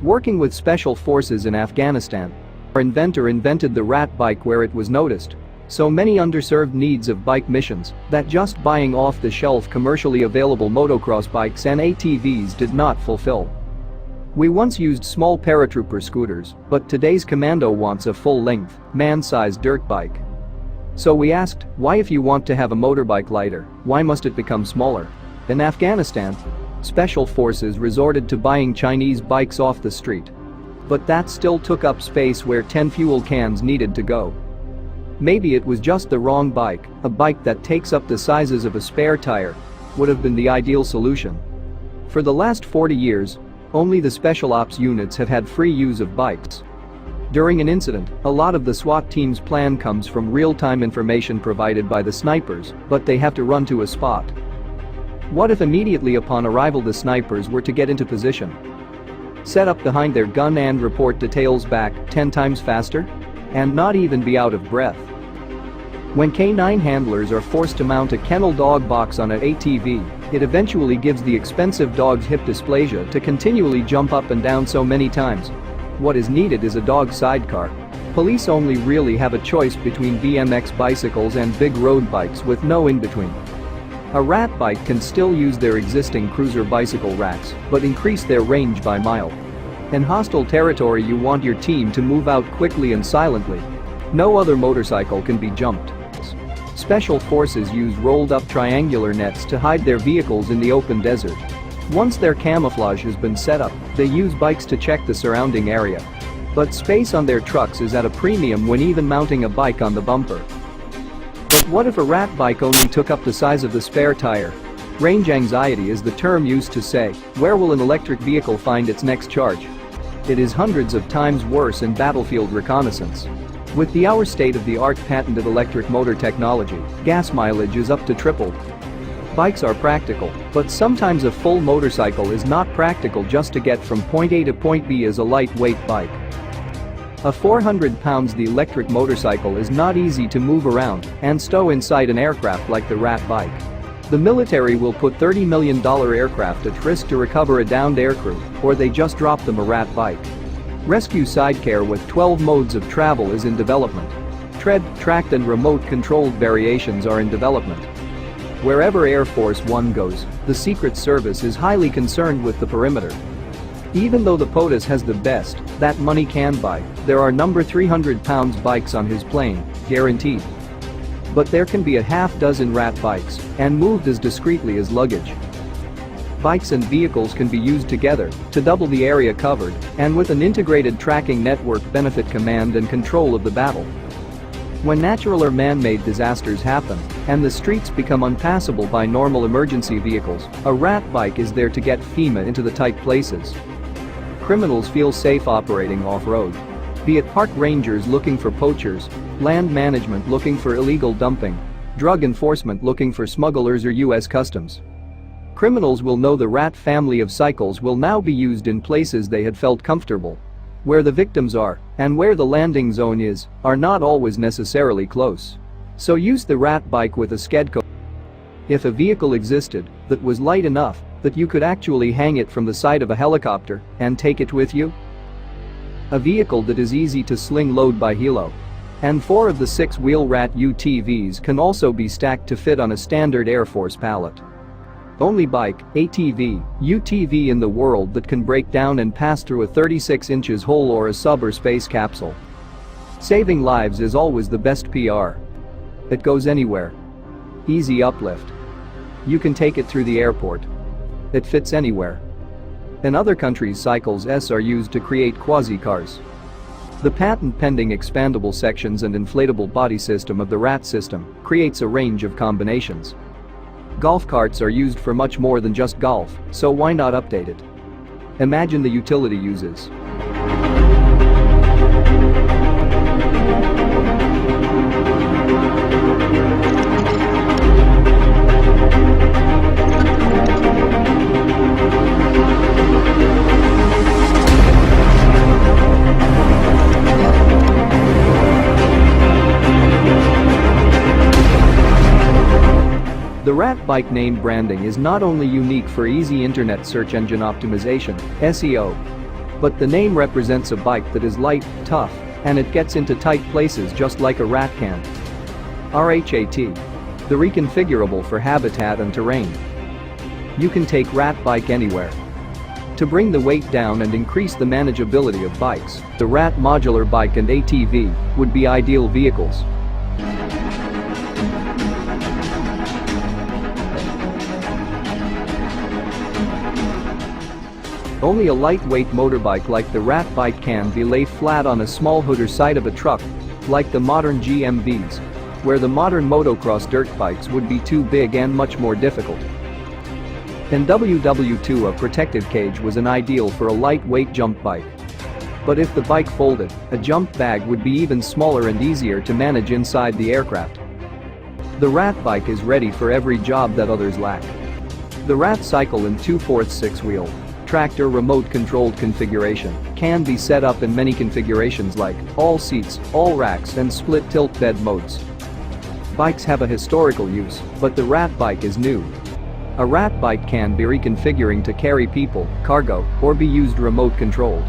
Working with special forces in Afghanistan, our inventor invented the rat bike where it was noticed so many underserved needs of bike missions that just buying off-the-shelf commercially available motocross bikes and ATVs did not fulfill. We once used small paratrooper scooters, but today's commando wants a full-length, man-sized dirt bike. So we asked, why if you want to have a motorbike lighter, why must it become smaller? In Afghanistan, special forces resorted to buying Chinese bikes off the street. But that still took up space where 10 fuel cans needed to go. Maybe it was just the wrong bike, a bike that takes up the sizes of a spare tire would have been the ideal solution. For the last 40 years, only the special ops units have had free use of bikes. During an incident, a lot of the SWAT team's plan comes from real-time information provided by the snipers, but they have to run to a spot. What if immediately upon arrival the snipers were to get into position, set up behind their gun and report details back 10 times faster? And not even be out of breath. When K9 handlers are forced to mount a kennel dog box on an ATV, it eventually gives the expensive dog's hip dysplasia to continually jump up and down so many times. What is needed is a dog sidecar. Police only really have a choice between BMX bicycles and big road bikes with no in-between. A rat bike can still use their existing cruiser bicycle racks, but increase their range by mile. In hostile territory you want your team to move out quickly and silently. No other motorcycle can be jumped. Special forces use rolled-up triangular nets to hide their vehicles in the open desert. Once their camouflage has been set up, they use bikes to check the surrounding area. But space on their trucks is at a premium when even mounting a bike on the bumper. But what if a rat bike only took up the size of the spare tire? Range anxiety is the term used to say, where will an electric vehicle find its next charge? It is hundreds of times worse in battlefield reconnaissance. With our state-of-the-art patented electric motor technology, gas mileage is up to tripled. Bikes are practical, but sometimes a full motorcycle is not practical just to get from point A to point B as a lightweight bike. A 400 pounds the electric motorcycle is not easy to move around and stow inside an aircraft like the rat bike. The military will put $30 million aircraft at risk to recover a downed aircrew, or they just drop them a rat bike. Rescue sidecar with 12 modes of travel is in development. Tread, tracked and remote-controlled variations are in development. Wherever Air Force One goes, the Secret Service is highly concerned with the perimeter. Even though the POTUS has the best that money can buy, there are number 300 pounds bikes on his plane, guaranteed. But there can be a half-dozen rat bikes and moved as discreetly as luggage. Bikes and vehicles can be used together to double the area covered and with an integrated tracking network benefit command and control of the battle. When natural or man-made disasters happen and the streets become unpassable by normal emergency vehicles, a rat bike is there to get FEMA into the tight places. Criminals feel safe operating off-road. Be it park rangers looking for poachers, land management looking for illegal dumping, drug enforcement looking for smugglers or U.S. Customs. Criminals will know the rat family of cycles will now be used in places they had felt comfortable. Where the victims are and where the landing zone is are not always necessarily close. So use the rat bike with a skedco. If a vehicle existed that was light enough that you could actually hang it from the side of a helicopter and take it with you. A vehicle that is easy to sling load by helo. And 4 of the 6-wheel rat UTVs can also be stacked to fit on a standard Air Force pallet. Only bike, ATV, UTV in the world that can break down and pass through a 36 inches hole or a sub or space capsule. Saving lives is always the best PR. It goes anywhere. Easy uplift. You can take it through the airport. It fits anywhere. In other countries cycles S are used to create quasi-cars. The patent-pending expandable sections and inflatable body system of the rat system creates a range of combinations. Golf carts are used for much more than just golf, so why not update it? Imagine the utility uses. The rat bike name branding is not only unique for easy internet search engine optimization, SEO, But the name represents a bike that is light, tough, and it gets into tight places just like a rat can. RHAT. The reconfigurable for habitat and terrain. You can take rat bike anywhere. To bring the weight down and increase the manageability of bikes, the rat modular bike and ATV would be ideal vehicles. Only a lightweight motorbike like the rat bike can be lay flat on a small hood or side of a truck, like the modern GMVs, where the modern motocross dirt bikes would be too big and much more difficult. In WW2, a protective cage was an ideal for a lightweight jump bike. But if the bike folded, a jump bag would be even smaller and easier to manage inside the aircraft. The rat bike is ready for every job that others lack. The rat cycle in 2/4 6-wheel tractor remote-controlled configuration can be set up in many configurations like all seats, all racks and split tilt bed modes. Bikes have a historical use, but the rat bike is new. A rat bike can be reconfiguring to carry people, cargo, or be used remote-controlled.